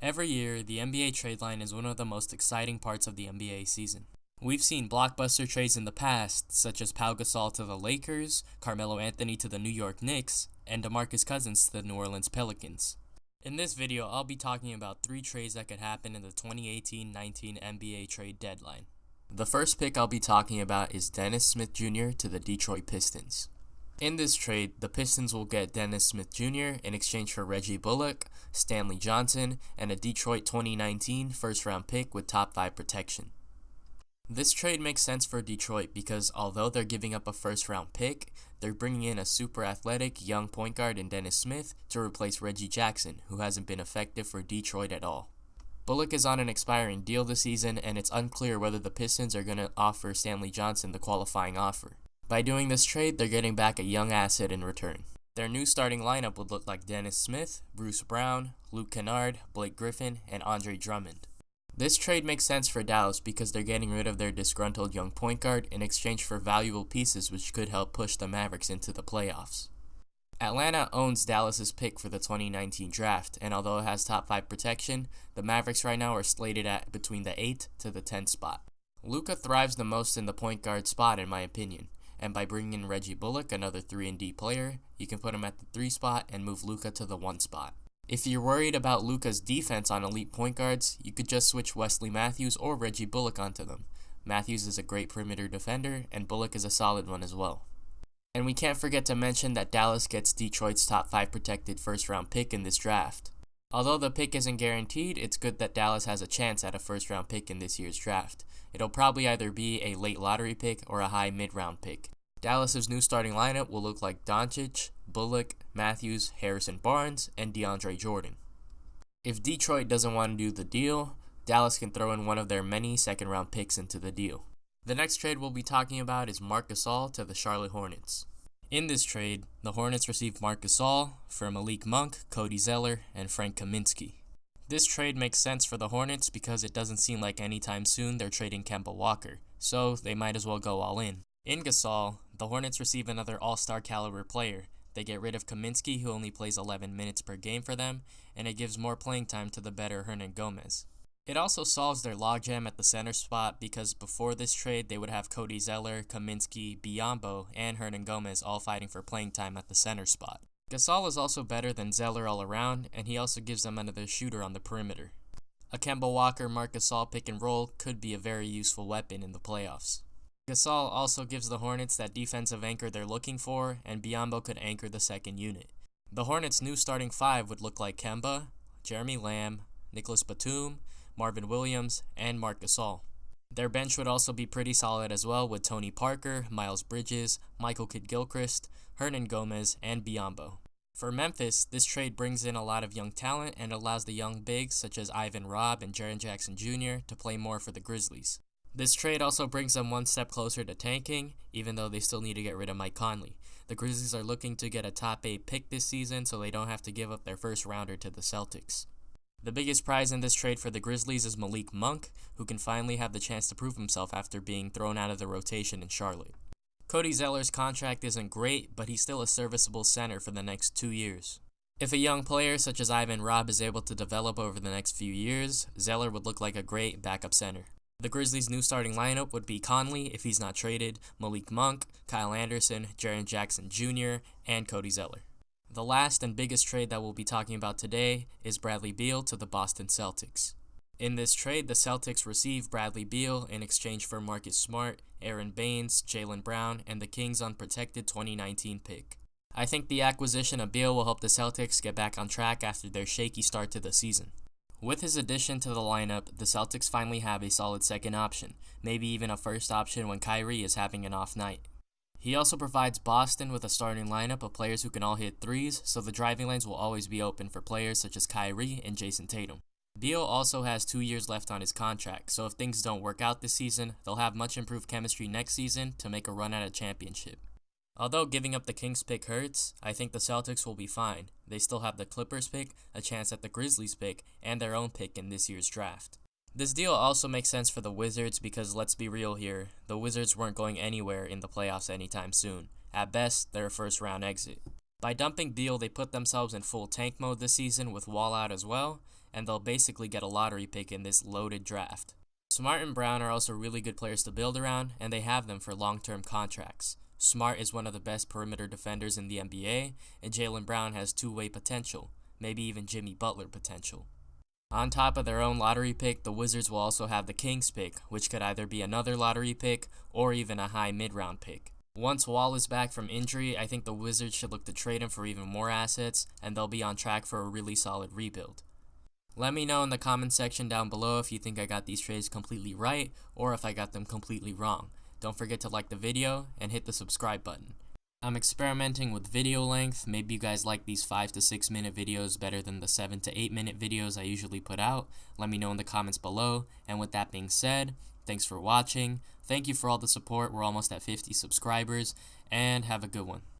Every year, the NBA trade line is one of the most exciting parts of the NBA season. We've seen blockbuster trades in the past, such as Pau Gasol to the Lakers, Carmelo Anthony to the New York Knicks, and DeMarcus Cousins to the New Orleans Pelicans. In this video, I'll be talking about 3 trades that could happen in the 2018-19 NBA trade deadline. The first pick I'll be talking about is Dennis Smith Jr. to the Detroit Pistons. In this trade, the Pistons will get Dennis Smith Jr. in exchange for Reggie Bullock, Stanley Johnson, and a Detroit 2019 first-round pick with top 5 protection. This trade makes sense for Detroit because although they're giving up a first-round pick, they're bringing in a super athletic young point guard in Dennis Smith to replace Reggie Jackson, who hasn't been effective for Detroit at all. Bullock is on an expiring deal this season, and it's unclear whether the Pistons are going to offer Stanley Johnson the qualifying offer. By doing this trade, they're getting back a young asset in return. Their new starting lineup would look like Dennis Smith, Bruce Brown, Luke Kennard, Blake Griffin, and Andre Drummond. This trade makes sense for Dallas because they're getting rid of their disgruntled young point guard in exchange for valuable pieces which could help push the Mavericks into the playoffs. Atlanta owns Dallas's pick for the 2019 draft, and although it has top 5 protection, the Mavericks right now are slated at between the 8th to the 10th spot. Luka thrives the most in the point guard spot in my opinion, and by bringing in Reggie Bullock, another 3-and-D player, you can put him at the 3 spot and move Luka to the 1 spot. If you're worried about Luka's defense on elite point guards, you could just switch Wesley Matthews or Reggie Bullock onto them. Matthews is a great perimeter defender, and Bullock is a solid one as well. And we can't forget to mention that Dallas gets Detroit's top 5 protected first-round pick in this draft. Although the pick isn't guaranteed, it's good that Dallas has a chance at a first-round pick in this year's draft. It'll probably either be a late lottery pick or a high mid-round pick. Dallas's new starting lineup will look like Doncic, Bullock, Matthews, Harrison Barnes, and DeAndre Jordan. If Detroit doesn't want to do the deal, Dallas can throw in one of their many second-round picks into the deal. The next trade we'll be talking about is Marc Gasol to the Charlotte Hornets. In this trade, the Hornets received Marc Gasol for Malik Monk, Cody Zeller, and Frank Kaminsky. This trade makes sense for the Hornets because it doesn't seem like anytime soon they're trading Kemba Walker, so they might as well go all in. In Gasol, the Hornets receive another all-star caliber player. They get rid of Kaminsky, who only plays 11 minutes per game for them, and it gives more playing time to the better Hernangomez. It also solves their logjam at the center spot because before this trade they would have Cody Zeller, Kaminsky, Biyombo, and Hernangomez all fighting for playing time at the center spot. Gasol is also better than Zeller all around, and he also gives them another shooter on the perimeter. A Kemba Walker Marc Gasol pick and roll could be a very useful weapon in the playoffs. Gasol also gives the Hornets that defensive anchor they're looking for, and Biyombo could anchor the second unit. The Hornets' new starting 5 would look like Kemba, Jeremy Lamb, Nicholas Batum, Marvin Williams, and Marc Gasol. Their bench would also be pretty solid as well with Tony Parker, Miles Bridges, Michael Kidd-Gilchrist, Hernangomez, and Biyombo. For Memphis, this trade brings in a lot of young talent and allows the young bigs such as Ivan Robb and Jaren Jackson Jr. to play more for the Grizzlies. This trade also brings them one step closer to tanking, even though they still need to get rid of Mike Conley. The Grizzlies are looking to get a top 8 pick this season so they don't have to give up their first rounder to the Celtics. The biggest prize in this trade for the Grizzlies is Malik Monk, who can finally have the chance to prove himself after being thrown out of the rotation in Charlotte. Cody Zeller's contract isn't great, but he's still a serviceable center for the next 2 years. If a young player such as Ivan Robb is able to develop over the next few years, Zeller would look like a great backup center. The Grizzlies' new starting lineup would be Conley, if he's not traded, Malik Monk, Kyle Anderson, Jaren Jackson Jr., and Cody Zeller. The last and biggest trade that we'll be talking about today is Bradley Beal to the Boston Celtics. In this trade, the Celtics receive Bradley Beal in exchange for Marcus Smart, Aaron Baines, Jaylen Brown, and the Kings' unprotected 2019 pick. I think the acquisition of Beal will help the Celtics get back on track after their shaky start to the season. With his addition to the lineup, the Celtics finally have a solid second option, maybe even a first option when Kyrie is having an off night. He also provides Boston with a starting lineup of players who can all hit threes, so the driving lanes will always be open for players such as Kyrie and Jason Tatum. Beal also has 2 years left on his contract, so if things don't work out this season, they'll have much improved chemistry next season to make a run at a championship. Although giving up the Kings pick hurts, I think the Celtics will be fine. They still have the Clippers pick, a chance at the Grizzlies pick, and their own pick in this year's draft. This deal also makes sense for the Wizards because let's be real here, the Wizards weren't going anywhere in the playoffs anytime soon. At best, they're a first round exit. By dumping Beal, they put themselves in full tank mode this season with Wall out as well, and they'll basically get a lottery pick in this loaded draft. Smart and Brown are also really good players to build around, and they have them for long-term contracts. Smart is one of the best perimeter defenders in the NBA, and Jaylen Brown has two-way potential, maybe even Jimmy Butler potential. On top of their own lottery pick, the Wizards will also have the Kings pick, which could either be another lottery pick or even a high mid-round pick. Once Wall is back from injury, I think the Wizards should look to trade him for even more assets, and they'll be on track for a really solid rebuild. Let me know in the comment section down below if you think I got these trades completely right or if I got them completely wrong. Don't forget to like the video and hit the subscribe button. I'm experimenting with video length. Maybe you guys like these 5 to 6 minute videos better than the 7 to 8 minute videos I usually put out. Let me know in the comments below. And with that being said, thanks for watching. Thank you for all the support. We're almost at 50 subscribers, and have a good one.